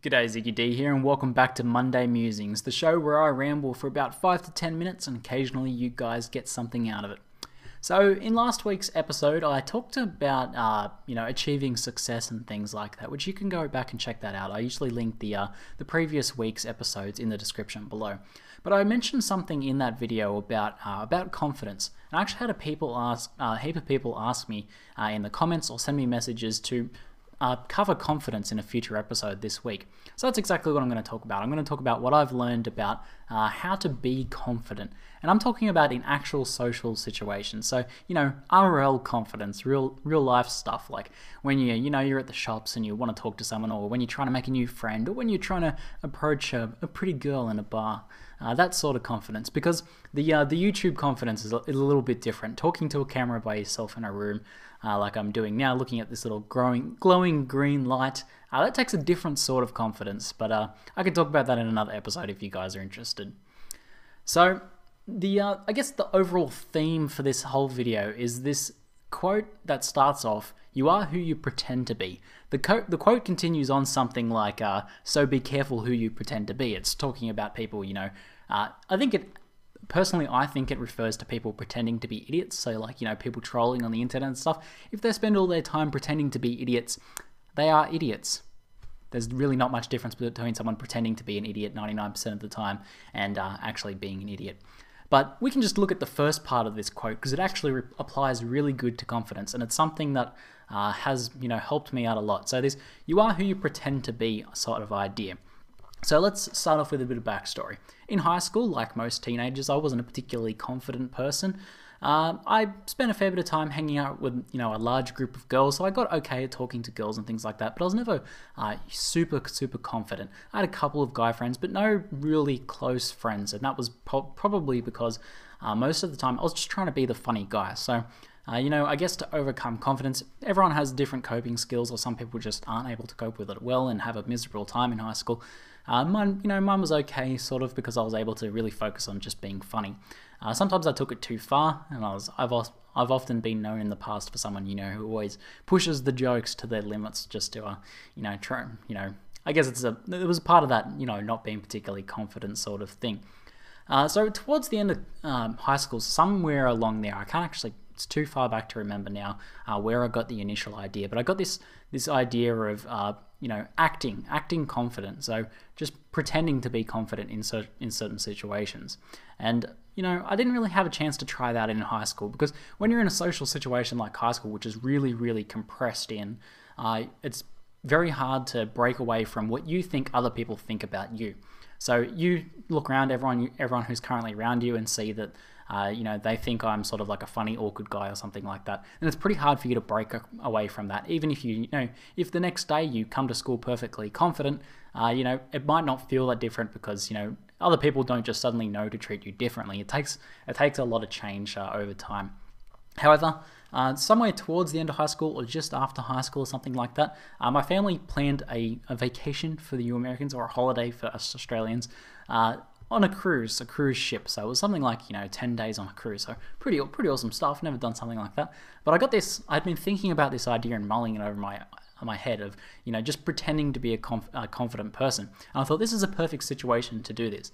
G'day, ZiggyD here, and welcome back to Monday Musings, the show where I ramble for about 5 to 10 minutes and occasionally you guys get something out of it. So, in last week's episode, I talked about, achieving success and things like that, which you can go back and check that out. I usually link the previous week's episodes in the description below. But I mentioned something in that video about confidence. And I actually had a heap of people ask me in the comments or send me messages to cover confidence in a future episode this week. So that's exactly what I'm going to talk about. I'm going to talk about what I've learned about how to be confident. And I'm talking about in actual social situations. So, RL confidence, real life stuff, like when you're at the shops and you want to talk to someone, or when you're trying to make a new friend, or when you're trying to approach a pretty girl in a bar. That sort of confidence, because the YouTube confidence is a little bit different. Talking to a camera by yourself in a room, like I'm doing now, looking at this little glowing green light, that takes a different sort of confidence. But I could talk about that in another episode if you guys are interested. So I guess the overall theme for this whole video is this quote that starts off, "You are who you pretend to be." The quote continues on something like, "So be careful who you pretend to be." It's talking about people, I think it refers to people pretending to be idiots. So like, people trolling on the internet and stuff. If they spend all their time pretending to be idiots, they are idiots. There's really not much difference between someone pretending to be an idiot 99% of the time and actually being an idiot. But we can just look at the first part of this quote because it actually applies really good to confidence, and it's something that has helped me out a lot. So this "you are who you pretend to be" sort of idea. So let's start off with a bit of backstory. In high school, like most teenagers, I wasn't a particularly confident person. I spent a fair bit of time hanging out with a large group of girls, so I got okay at talking to girls and things like that, but I was never super confident. I had a couple of guy friends, but no really close friends, and that was probably because most of the time I was just trying to be the funny guy. So I guess to overcome confidence, everyone has different coping skills, or some people just aren't able to cope with it well and have a miserable time in high school. Mine was okay, sort of, because I was able to really focus on just being funny. Sometimes I took it too far, and I've often been known in the past for someone who always pushes the jokes to their limits, just to try. I guess it was a part of that not being particularly confident sort of thing. So towards the end of high school, somewhere along there, I can't actually. It's too far back to remember now where I got the initial idea, but I got this idea of acting confident, so just pretending to be confident in certain situations. And I didn't really have a chance to try that in high school, because when you're in a social situation like high school, which is really compressed in, it's very hard to break away from what you think other people think about you. So you look around everyone who's currently around you and see that they think I'm sort of like a funny, awkward guy or something like that. And it's pretty hard for you to break away from that. Even if if the next day you come to school perfectly confident, it might not feel that different because, other people don't just suddenly know to treat you differently. It takes a lot of change over time. However, somewhere towards the end of high school or just after high school or something like that, my family planned a vacation for you Americans, or a holiday for us Australians, on a cruise ship. So it was something like 10 days on a cruise. So pretty awesome stuff. Never done something like that. But I got this. I'd been thinking about this idea and mulling it over my head of just pretending to be a confident person. And I thought this is a perfect situation to do this.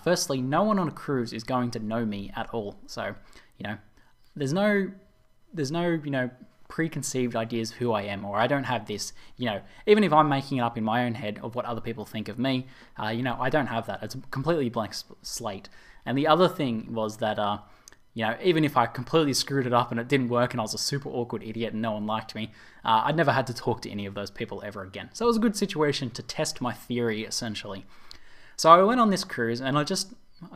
Firstly, no one on a cruise is going to know me at all. So there's no preconceived ideas of who I am, or I don't have this, even if I'm making it up in my own head of what other people think of me, I don't have that. It's a completely blank slate. And the other thing was that, even if I completely screwed it up and it didn't work and I was a super awkward idiot and no one liked me, I'd never had to talk to any of those people ever again. So it was a good situation to test my theory, essentially. So I went on this cruise and I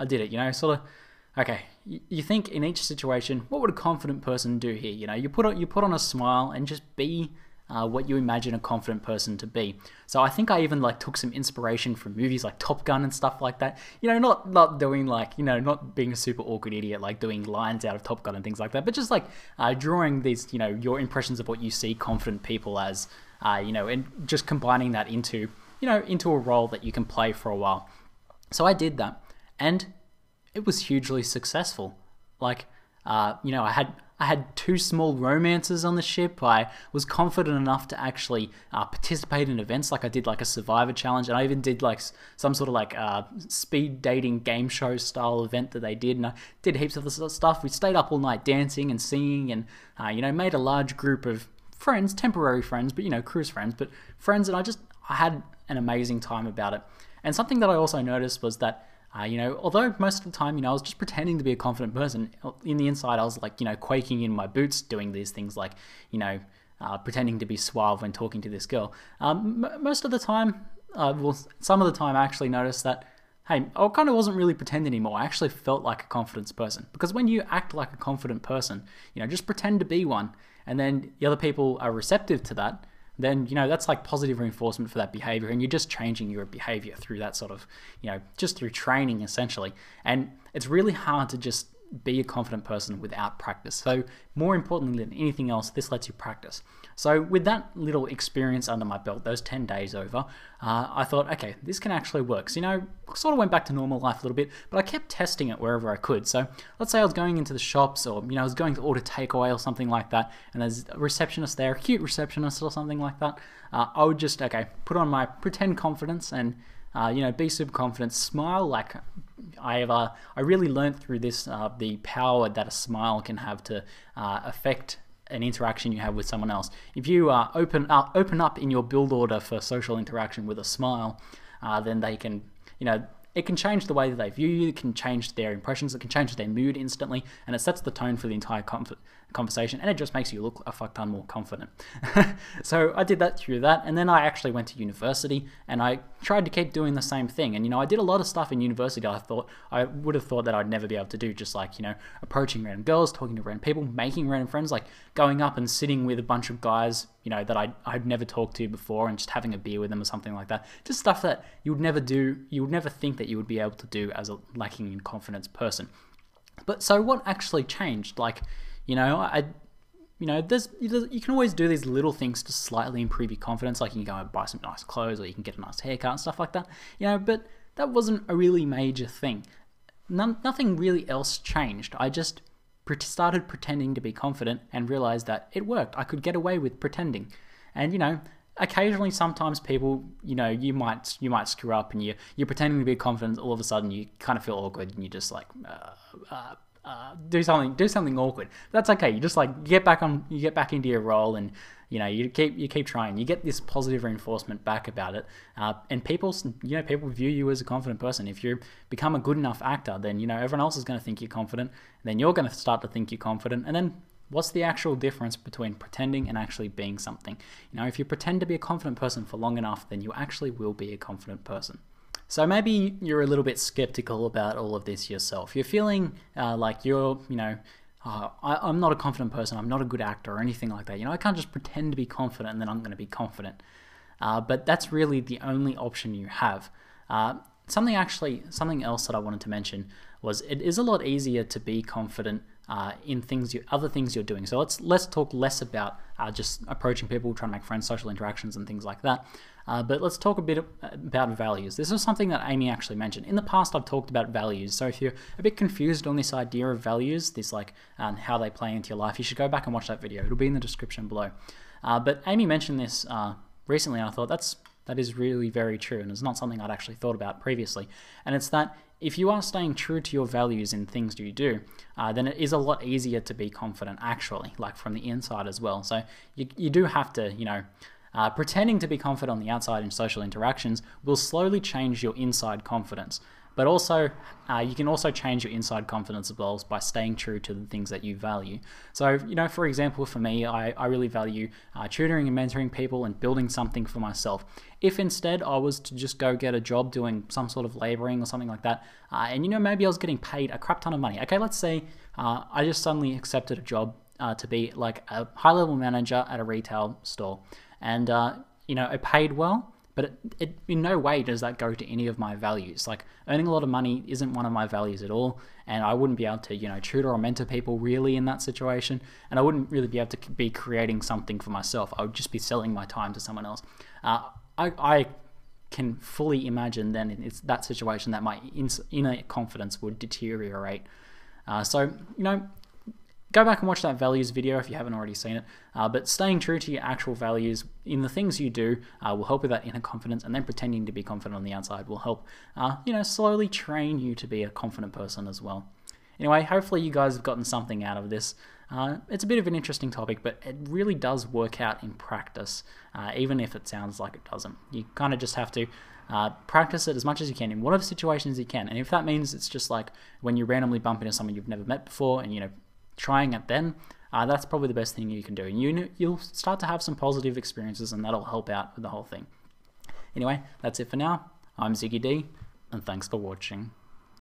did it, sort of. Okay, you think in each situation, what would a confident person do here? You put on a smile and just be what you imagine a confident person to be. So I think I even took some inspiration from movies like Top Gun and stuff like that. Not doing not being a super awkward idiot, like doing lines out of Top Gun and things like that, but just drawing these, your impressions of what you see confident people as, and just combining that into a role that you can play for a while. So I did that, and it was hugely successful. I had 2 small romances on the ship. I was confident enough to actually participate in events, like I did like a Survivor challenge, and I even did like some sort of like speed dating game show style event that they did, and I did heaps of this stuff. We stayed up all night dancing and singing, and made a large group of friends, temporary friends, but cruise friends, but friends, and I had an amazing time about it. And something that I also noticed was that although most of the time, I was just pretending to be a confident person, in the inside I was like, quaking in my boots doing these things like, pretending to be suave when talking to this girl. Most of the time, some of the time I actually noticed that, hey, I kind of wasn't really pretending anymore. I actually felt like a confidence person. Because when you act like a confident person, just pretend to be one, and then the other people are receptive to that, then that's like positive reinforcement for that behavior, and you're just changing your behavior through that sort of just through training essentially. And it's really hard to just be a confident person without practice. So more importantly than anything else, this lets you practice. So with that little experience under my belt, those 10 days over, I thought, okay, this can actually work. So, sort of went back to normal life a little bit, but I kept testing it wherever I could. So let's say I was going into the shops, or, I was going to order takeaway or something like that, and there's a receptionist there, a cute receptionist or something like that. I would just, put on my pretend confidence and, be super confident, smile. Like I really learned through this the power that a smile can have to affect an interaction you have with someone else. If you open up in your build order for social interaction with a smile, then they can, it can change the way that they view you, it can change their impressions, it can change their mood instantly, and it sets the tone for the entire conversation, and it just makes you look a fuck ton more confident. So I did that through that, and then I actually went to university, and I tried to keep doing the same thing. And I did a lot of stuff in university I would have thought that I'd never be able to do, just like approaching random girls, talking to random people, making random friends, like going up and sitting with a bunch of guys that I'd never talked to before, and just having a beer with them or something like that. Just stuff that you would never do, you would never think that you would be able to do as a lacking in confidence person. But so what actually changed? Like, you can always do these little things to slightly improve your confidence, like you can go and buy some nice clothes, or you can get a nice haircut and stuff like that, but that wasn't a really major thing. Nothing really else changed. I just started pretending to be confident and realized that it worked. I could get away with pretending. And, occasionally, sometimes people, you might screw up, and you're pretending to be confident, all of a sudden you kind of feel awkward, and you just like, do something awkward. That's okay. You just like get back into your role, and you keep trying. You get this positive reinforcement back about it, and people view you as a confident person. If you become a good enough actor, then everyone else is going to think you're confident. Then you're going to start to think you're confident, and then what's the actual difference between pretending and actually being something? If you pretend to be a confident person for long enough, then you actually will be a confident person. So maybe you're a little bit skeptical about all of this yourself. You're feeling like you're, I'm not a confident person, I'm not a good actor or anything like that. I can't just pretend to be confident and then I'm going to be confident. But that's really the only option you have. Something else that I wanted to mention was it is a lot easier to be confident in other things you're doing. So let's talk less about just approaching people, trying to make friends, social interactions and things like that. But let's talk a bit about values. This is something that Amy actually mentioned. In the past, I've talked about values. So if you're a bit confused on this idea of values, this like how they play into your life, you should go back and watch that video. It'll be in the description below. But Amy mentioned this recently, and I thought that is really very true, and it's not something I'd actually thought about previously. And it's that if you are staying true to your values in things you do, then it is a lot easier to be confident actually, like from the inside as well. So you do have to, pretending to be confident on the outside in social interactions will slowly change your inside confidence. But also, you can also change your inside confidence as well by staying true to the things that you value. So, for example, for me, I really value tutoring and mentoring people and building something for myself. If instead I was to just go get a job doing some sort of laboring or something like that, and maybe I was getting paid a crap ton of money. Okay, let's say I just suddenly accepted a job to be like a high-level manager at a retail store. And, it paid well. But it in no way does that go to any of my values. Like, earning a lot of money isn't one of my values at all, and I wouldn't be able to, tutor or mentor people really in that situation, and I wouldn't really be able to be creating something for myself. I would just be selling my time to someone else. I can fully imagine then it's that situation that my inner confidence would deteriorate. So, go back and watch that values video if you haven't already seen it. But staying true to your actual values in the things you do will help with that inner confidence, and then pretending to be confident on the outside will help, slowly train you to be a confident person as well. Anyway, hopefully you guys have gotten something out of this. It's a bit of an interesting topic, but it really does work out in practice, even if it sounds like it doesn't. You kind of just have to practice it as much as you can in whatever situations you can. And if that means it's just like when you randomly bump into someone you've never met before and, trying it then, that's probably the best thing you can do. And you'll start to have some positive experiences, and that'll help out with the whole thing. Anyway, that's it for now. I'm ZiggyD, and thanks for watching.